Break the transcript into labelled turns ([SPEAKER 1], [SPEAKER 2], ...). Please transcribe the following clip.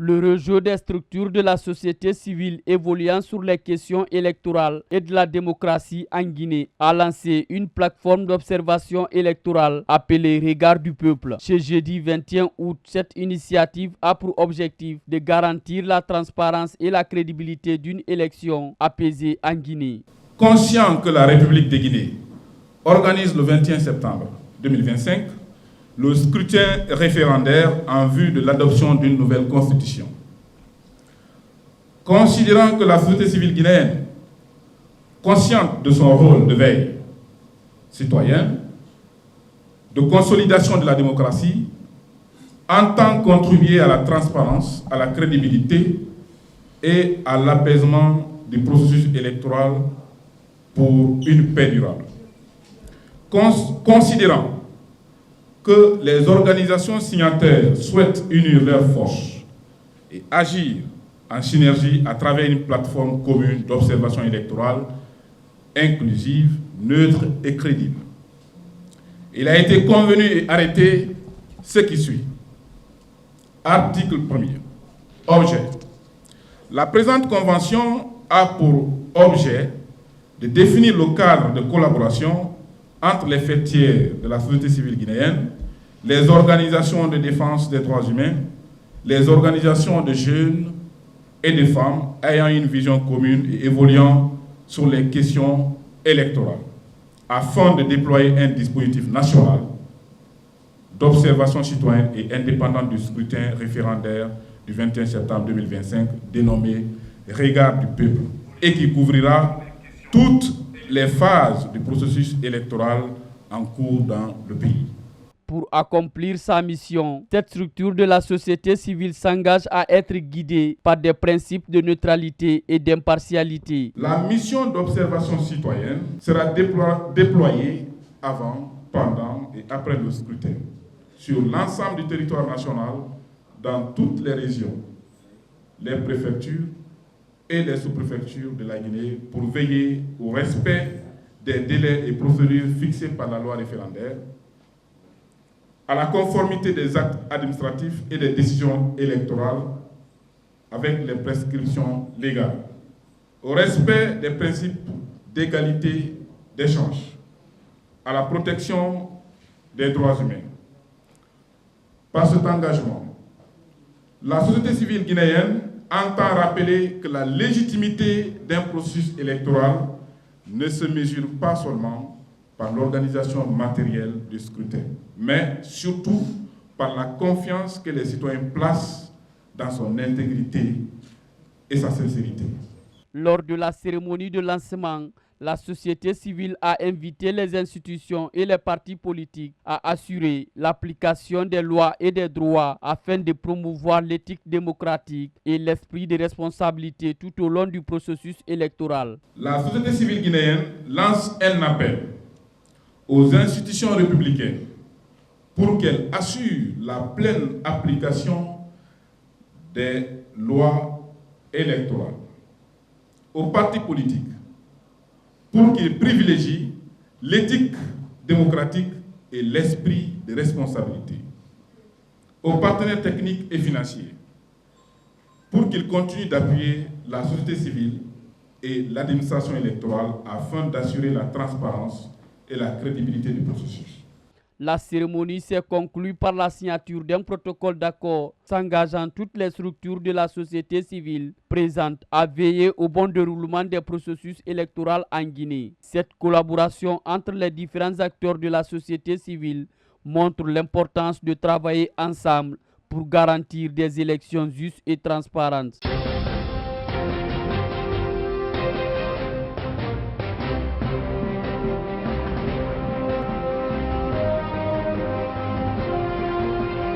[SPEAKER 1] Le réseau des structures de la société civile évoluant sur les questions électorales et de la démocratie en Guinée a lancé une plateforme d'observation électorale appelée Regard du peuple. Ce jeudi 21 août, cette initiative a pour objectif de garantir la transparence et la crédibilité d'une élection apaisée en Guinée.
[SPEAKER 2] Conscient que la République de Guinée organise le 21 septembre 2025 le scrutin référendaire en vue de l'adoption d'une nouvelle constitution. Considérant que la société civile guinéenne, consciente de son rôle de veille citoyenne, de consolidation de la démocratie, entend contribuer à la transparence, à la crédibilité et à l'apaisement du processus électoral pour une paix durable. Considérant que les organisations signataires souhaitent unir leurs forces et agir en synergie à travers une plateforme commune d'observation électorale inclusive, neutre et crédible. Il a été convenu et arrêté ce qui suit. Article 1er. Objet. La présente convention a pour objet de définir le cadre de collaboration entre les faits tiers de la société civile guinéenne, les organisations de défense des droits humains, les organisations de jeunes et de femmes ayant une vision commune et évoluant sur les questions électorales, afin de déployer un dispositif national d'observation citoyenne et indépendante du scrutin référendaire du 21 septembre 2025, dénommé Regard du peuple, et qui couvrira toutes les phases du processus électoral en cours dans le pays.
[SPEAKER 1] Pour accomplir sa mission, cette structure de la société civile s'engage à être guidée par des principes de neutralité et d'impartialité.
[SPEAKER 2] La mission d'observation citoyenne sera déployée avant, pendant et après le scrutin sur l'ensemble du territoire national, dans toutes les régions, les préfectures et les sous-préfectures de la Guinée pour veiller au respect des délais et procédures fixés par la loi référendaire, à la conformité des actes administratifs et des décisions électorales avec les prescriptions légales, au respect des principes d'égalité d'échange, à la protection des droits humains. Par cet engagement, la société civile guinéenne entend rappeler que la légitimité d'un processus électoral ne se mesure pas seulement par l'organisation matérielle du scrutin, mais surtout par la confiance que les citoyens placent dans son intégrité et sa sincérité.
[SPEAKER 1] Lors de la cérémonie de lancement, la société civile a invité les institutions et les partis politiques à assurer l'application des lois et des droits afin de promouvoir l'éthique démocratique et l'esprit de responsabilité tout au long du processus électoral.
[SPEAKER 2] La société civile guinéenne lance un appel aux institutions républicaines pour qu'elles assurent la pleine application des lois électorales, aux partis politiques pour qu'ils privilégient l'éthique démocratique et l'esprit de responsabilité, aux partenaires techniques et financiers pour qu'ils continuent d'appuyer la société civile et l'administration électorale afin d'assurer la transparence et la crédibilité du processus.
[SPEAKER 1] La cérémonie s'est conclue par la signature d'un protocole d'accord s'engageant toutes les structures de la société civile présentes à veiller au bon déroulement des processus électoraux en Guinée. Cette collaboration entre les différents acteurs de la société civile montre l'importance de travailler ensemble pour garantir des élections justes et transparentes.